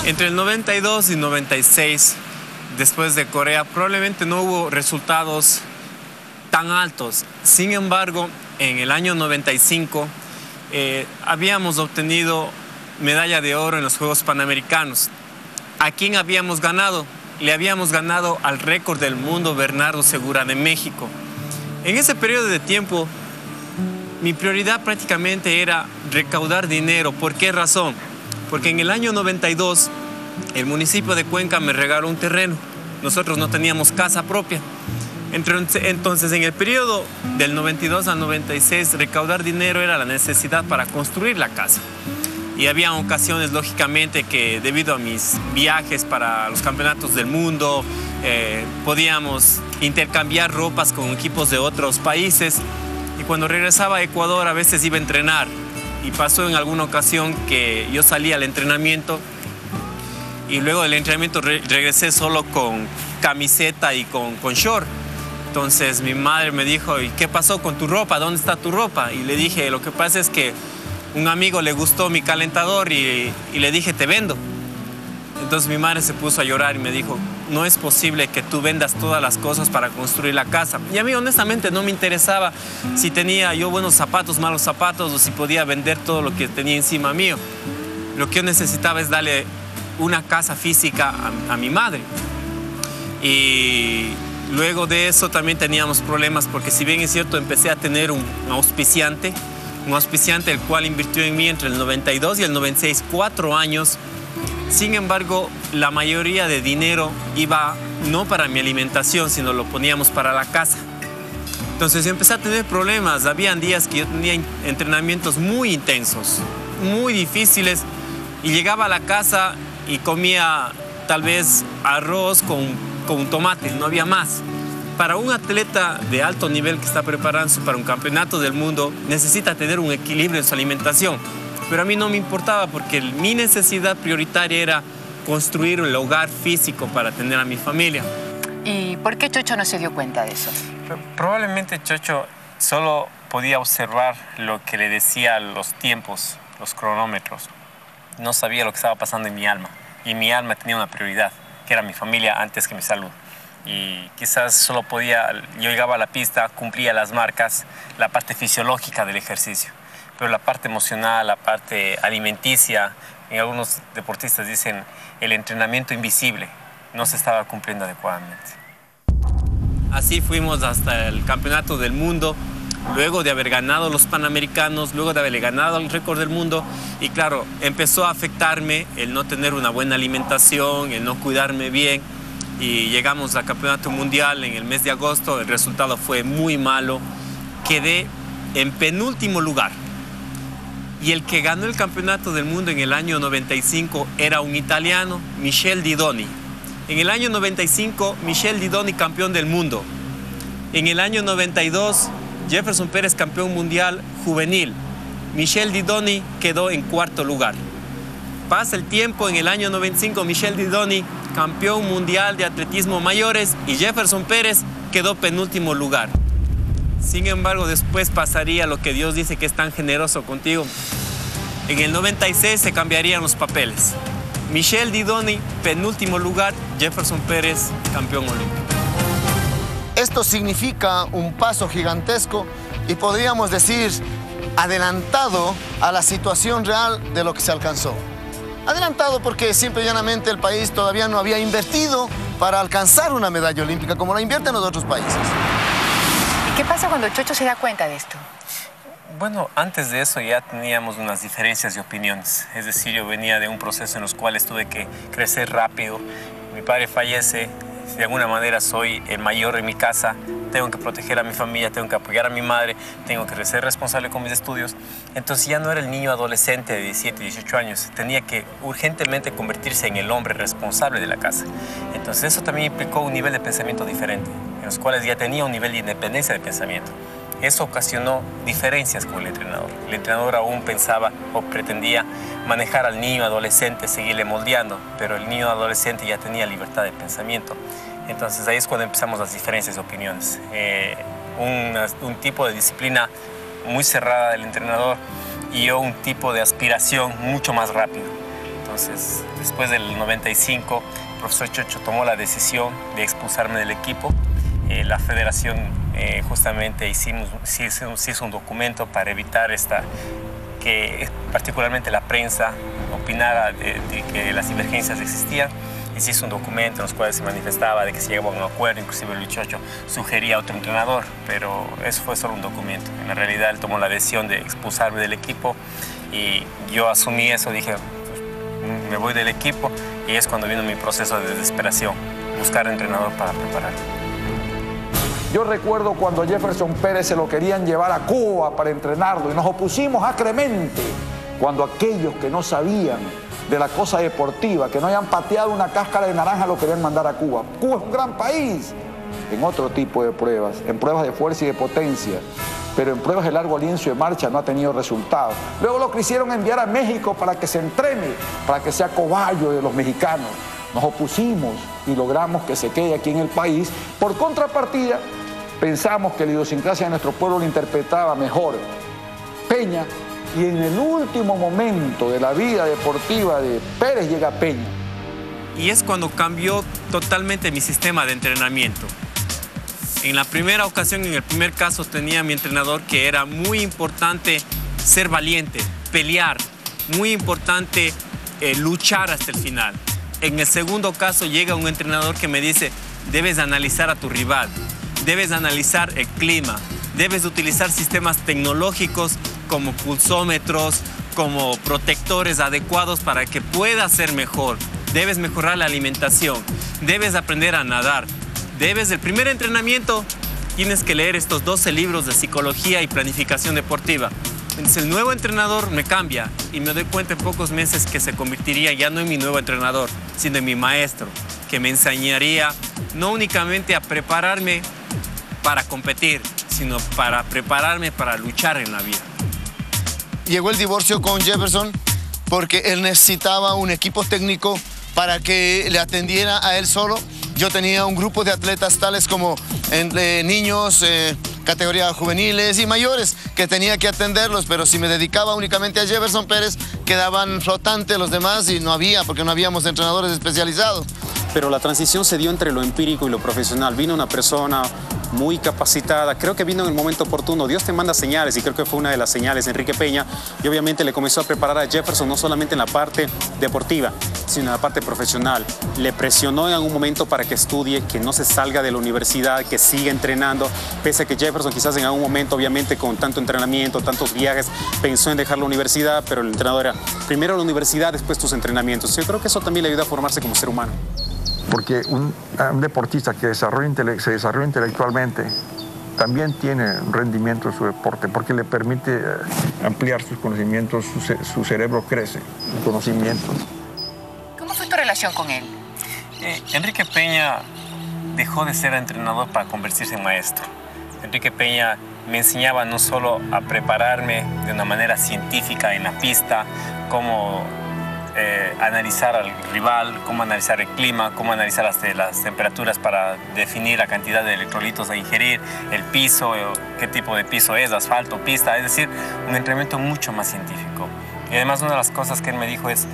Entre el 92 y 96, después de Corea, probablemente no hubo resultados tan altos. Sin embargo, en el año 95 habíamos obtenido medalla de oro en los Juegos Panamericanos. ¿A quién habíamos ganado? Le habíamos ganado al récord del mundo Bernardo Segura de México. En ese periodo de tiempo, mi prioridad prácticamente era recaudar dinero. ¿Por qué razón? Porque en el año 92, el municipio de Cuenca me regaló un terreno. Nosotros no teníamos casa propia. Entonces, en el periodo del 92 al 96, recaudar dinero era la necesidad para construir la casa. Y había ocasiones, lógicamente, que debido a mis viajes para los campeonatos del mundo, podíamos intercambiar ropas con equipos de otros países. Y cuando regresaba a Ecuador, a veces iba a entrenar. Y pasó en alguna ocasión que yo salí al entrenamiento y luego del entrenamiento regresé solo con camiseta y con short. Entonces mi madre me dijo, ¿y qué pasó con tu ropa? ¿Dónde está tu ropa? Y le dije, lo que pasa es que un amigo le gustó mi calentador y le dije, te vendo. Entonces mi madre se puso a llorar y me dijo, no es posible que tú vendas todas las cosas para construir la casa. Y a mí honestamente no me interesaba si tenía yo buenos zapatos, malos zapatos, o si podía vender todo lo que tenía encima mío. Lo que yo necesitaba es darle una casa física a mi madre. Y luego de eso también teníamos problemas porque, si bien es cierto, empecé a tener un auspiciante el cual invirtió en mí entre el 92 y el 96, 4 años. Sin embargo, la mayoría de dinero iba no para mi alimentación, sino lo poníamos para la casa. Entonces yo empecé a tener problemas. Habían días que yo tenía entrenamientos muy intensos, muy difíciles, y llegaba a la casa y comía tal vez arroz con tomate, no había más. Para un atleta de alto nivel que está preparándose para un campeonato del mundo, necesita tener un equilibrio en su alimentación. Pero a mí no me importaba porque mi necesidad prioritaria era construir el hogar físico para tener a mi familia. ¿Y por qué Chocho no se dio cuenta de eso? Probablemente Chocho solo podía observar lo que le decía los tiempos, los cronómetros. No sabía lo que estaba pasando en mi alma. Y mi alma tenía una prioridad, que era mi familia antes que mi salud. Y quizás solo podía, yo llegaba a la pista, cumplía las marcas, la parte fisiológica del ejercicio. Pero la parte emocional, la parte alimenticia, en algunos deportistas dicen el entrenamiento invisible, no se estaba cumpliendo adecuadamente. Así fuimos hasta el campeonato del mundo, luego de haber ganado los Panamericanos, luego de haber ganado el récord del mundo. Y claro, empezó a afectarme el no tener una buena alimentación, el no cuidarme bien. Y llegamos al campeonato mundial en el mes de agosto, el resultado fue muy malo. Quedé en penúltimo lugar. Y el que ganó el campeonato del mundo en el año 95 era un italiano, Michel Didoni. En el año 95, Michel Didoni campeón del mundo. En el año 92, Jefferson Pérez campeón mundial juvenil. Michel Didoni quedó en cuarto lugar. Pasa el tiempo, en el año 95, Michel Didoni campeón mundial de atletismo mayores y Jefferson Pérez quedó penúltimo lugar. Sin embargo, después pasaría lo que Dios dice que es tan generoso contigo. En el 96 se cambiarían los papeles. Michel Didoni, penúltimo lugar, Jefferson Pérez, campeón olímpico. Esto significa un paso gigantesco y podríamos decir adelantado a la situación real de lo que se alcanzó. Adelantado porque simple y llanamente el país todavía no había invertido para alcanzar una medalla olímpica como la invierten los otros países. ¿Qué pasa cuando Chocho se da cuenta de esto? Bueno, antes de eso ya teníamos unas diferencias de opiniones. Es decir, yo venía de un proceso en los cuales tuve que crecer rápido. Mi padre fallece, de alguna manera soy el mayor en mi casa. Tengo que proteger a mi familia, tengo que apoyar a mi madre, tengo que ser responsable con mis estudios. Entonces ya no era el niño adolescente de 17, 18 años. Tenía que urgentemente convertirse en el hombre responsable de la casa. Entonces eso también implicó un nivel de pensamiento diferente, en los cuales ya tenía un nivel de independencia de pensamiento. Eso ocasionó diferencias con el entrenador. El entrenador aún pensaba o pretendía manejar al niño adolescente, seguirle moldeando, pero el niño adolescente ya tenía libertad de pensamiento. Entonces ahí es cuando empezamos las diferencias de opiniones. Un tipo de disciplina muy cerrada del entrenador y yo un tipo de aspiración mucho más rápido. Entonces, después del 95, el profesor Chocho tomó la decisión de expulsarme del equipo. La federación justamente se hizo un documento para evitar que particularmente la prensa opinara de que las divergencias existían. Y se hizo un documento en los cuales se manifestaba de que se llegaba a un acuerdo, inclusive Luis Chocho sugería a otro entrenador, pero eso fue solo un documento. En la realidad él tomó la decisión de expulsarme del equipo y yo asumí eso, dije, me voy del equipo, y es cuando vino mi proceso de desesperación, buscar entrenador para preparar. Yo recuerdo cuando a Jefferson Pérez se lo querían llevar a Cuba para entrenarlo y nos opusimos acremente cuando aquellos que no sabían de la cosa deportiva, que no hayan pateado una cáscara de naranja, lo querían mandar a Cuba. Cuba es un gran país en otro tipo de pruebas, en pruebas de fuerza y de potencia, pero en pruebas de largo aliento de marcha no ha tenido resultados. Luego lo quisieron enviar a México para que se entrene, para que sea cobayo de los mexicanos. Nos opusimos y logramos que se quede aquí en el país. Por contrapartida, pensamos que la idiosincrasia de nuestro pueblo lo interpretaba mejor Peña, y en el último momento de la vida deportiva de Pérez llega Peña. Y es cuando cambió totalmente mi sistema de entrenamiento. En la primera ocasión, en el primer caso, tenía a mi entrenador que era muy importante ser valiente, pelear, muy importante luchar hasta el final. En el segundo caso llega un entrenador que me dice, debes analizar a tu rival, debes analizar el clima, debes utilizar sistemas tecnológicos como pulsómetros, como protectores adecuados para que puedas ser mejor. Debes mejorar la alimentación, debes aprender a nadar. El primer entrenamiento, tienes que leer estos 12 libros de psicología y planificación deportiva. Entonces el nuevo entrenador me cambia y me doy cuenta en pocos meses que se convertiría ya no en mi nuevo entrenador, sino en mi maestro, que me enseñaría no únicamente a prepararme para competir, sino para prepararme para luchar en la vida. Llegó el divorcio con Jefferson porque él necesitaba un equipo técnico para que le atendiera a él solo. Yo tenía un grupo de atletas tales como niños, categorías juveniles y mayores, que tenía que atenderlos, pero si me dedicaba únicamente a Jefferson Pérez, quedaban flotantes los demás y no había, porque no habíamos entrenadores especializados. Pero la transición se dio entre lo empírico y lo profesional. Vino una persona muy capacitada, creo que vino en el momento oportuno. Dios te manda señales y creo que fue una de las señales, Enrique Peña, y obviamente le comenzó a preparar a Jefferson no solamente en la parte deportiva, sino en la parte profesional. Le presionó en algún momento para que estudie, que no se salga de la universidad, que siga entrenando, pese a que Jefferson quizás en algún momento, obviamente con tanto entrenamiento, tantos viajes, pensó en dejar la universidad, pero el entrenador era primero la universidad, después tus entrenamientos. Yo creo que eso también le ayuda a formarse como ser humano. Porque un deportista que se desarrolla intelectualmente también tiene un rendimiento en su deporte, porque le permite ampliar sus conocimientos, su cerebro crece, sus conocimientos. ¿Cómo fue tu relación con él? Enrique Peña dejó de ser entrenador para convertirse en maestro. Enrique Peña me enseñaba no solo a prepararme de una manera científica en la pista, cómo analizar al rival, cómo analizar el clima, cómo analizar las temperaturas para definir la cantidad de electrolitos a ingerir, el piso, qué tipo de piso es, asfalto, pista, es decir, un entrenamiento mucho más científico. Y además una de las cosas que él me dijo es,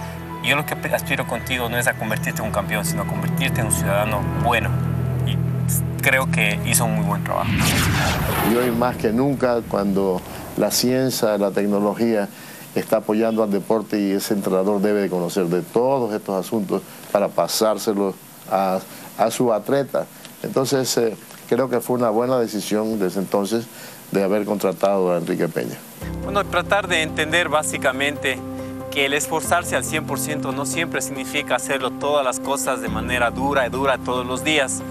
yo lo que aspiro contigo no es a convertirte en un campeón, sino a convertirte en un ciudadano bueno. Y creo que hizo un muy buen trabajo. Y hoy más que nunca, cuando la ciencia, la tecnología está apoyando al deporte, y ese entrenador debe de conocer de todos estos asuntos para pasárselos a su atleta. Entonces, creo que fue una buena decisión desde entonces de haber contratado a Enrique Peña. Bueno, tratar de entender básicamente que el esforzarse al 100% no siempre significa hacerlo todas las cosas de manera dura todos los días.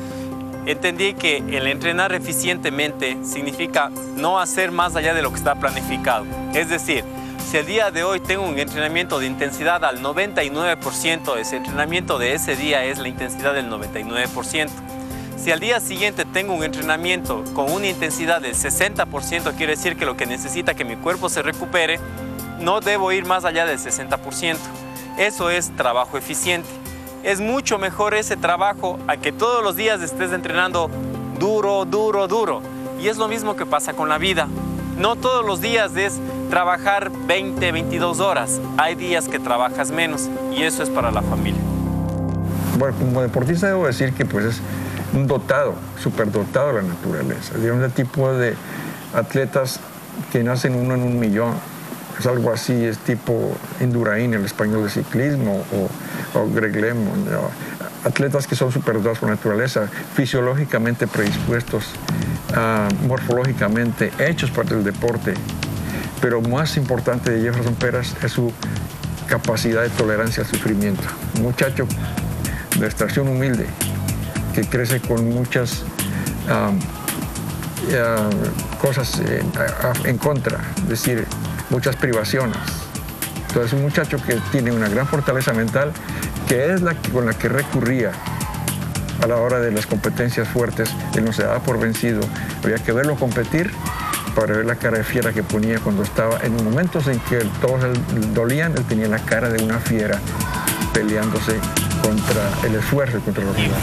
Entendí que el entrenar eficientemente significa no hacer más allá de lo que está planificado. Es decir, si el día de hoy tengo un entrenamiento de intensidad al 99%, ese entrenamiento de ese día es la intensidad del 99%. Si al día siguiente tengo un entrenamiento con una intensidad del 60%, quiere decir que lo que necesita que mi cuerpo se recupere, no debo ir más allá del 60%. Eso es trabajo eficiente. Es mucho mejor ese trabajo a que todos los días estés entrenando duro. Y es lo mismo que pasa con la vida. No todos los días es trabajar 20, 22 horas. Hay días que trabajas menos y eso es para la familia. Bueno, como deportista debo decir que pues es un dotado, superdotado de la naturaleza. Digamos, el tipo de atletas que nacen uno en un millón. Es algo así, es tipo Indurain, el español de ciclismo, o Greg LeMond, ¿no? Atletas que son superdotados por naturaleza, fisiológicamente predispuestos, morfológicamente hechos para el deporte. Pero más importante de Jefferson Pérez es su capacidad de tolerancia al sufrimiento. Un muchacho de extracción humilde, que crece con muchas cosas en contra, es decir, muchas privaciones. Entonces, un muchacho que tiene una gran fortaleza mental, que es con la que recurría a la hora de las competencias fuertes. Él no se daba por vencido. Había que verlo competir para ver la cara de fiera que ponía cuando estaba en momentos en que todos dolían. Él tenía la cara de una fiera peleándose contra el esfuerzo y contra los rivales.